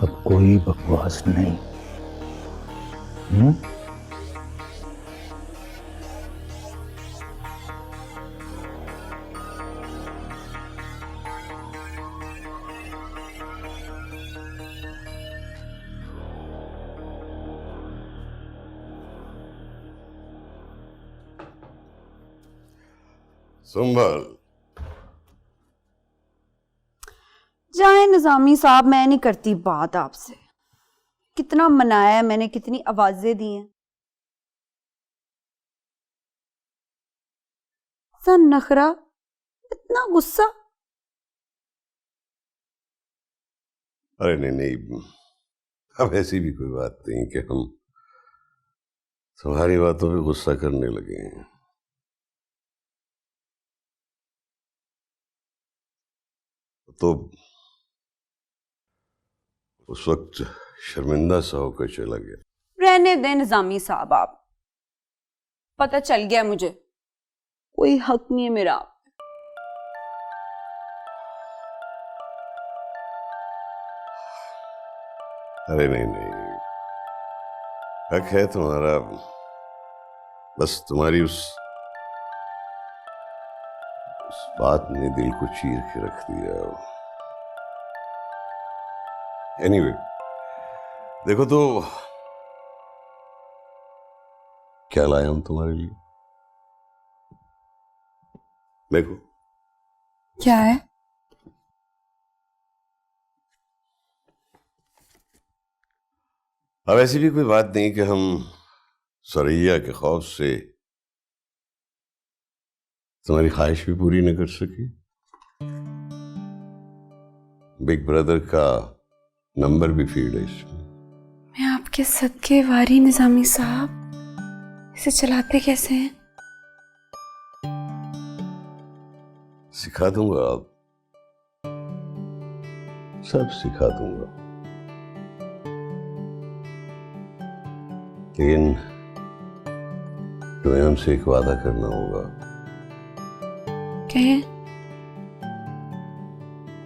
अब कोई बकवास नहीं। संभल। जाए निजामी साहब, मैं नहीं करती बात आपसे। कितना मनाया है मैंने, कितनी आवाजें दी हैं। इतना नखरा, इतना गुस्सा। अरे नहीं नहीं, अब ऐसी भी कोई बात नहीं कि हम तुम्हारी बातों पे गुस्सा करने लगे हैं। तो उस वक्त शर्मिंदा सा होकर चला गया। रहने दें निजामी साहब, आप पता चल गया मुझे, कोई हक नहीं है मेरा। अरे नहीं नहीं, हक है तुम्हारा, बस तुम्हारी उस बात ने दिल को चीर के रख दिया। एनीवे, देखो तो क्या लाया हूं तुम्हारे लिए। देखो। क्या है? अब ऐसी भी कोई बात नहीं कि हम सरैया के खौफ से तुम्हारी ख्वाहिश भी पूरी न कर सके। बिग ब्रदर का नंबर भी फीड है इसमें। मैं आपके सदके वारी निजामी साहब, इसे चलाते कैसे हैं? सिखा दूंगा, आप सब सिखा दूंगा, लेकिन तुम्हें हमसे एक वादा करना होगा। कहें?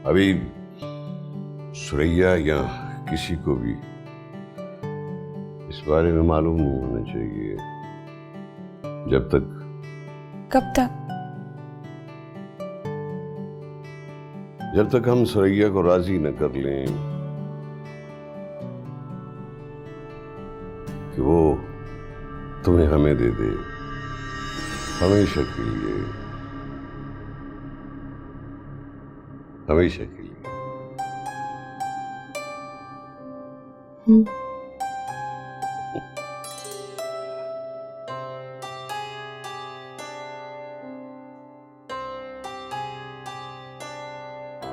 अभी सुरैया या किसी को भी इस बारे में मालूम नहीं होना चाहिए जब तक। कब तक? जब तक हम सुरैया को राजी न कर लें कि वो तुम्हें हमें दे दे, हमेशा के लिए, हमेशा के लिए।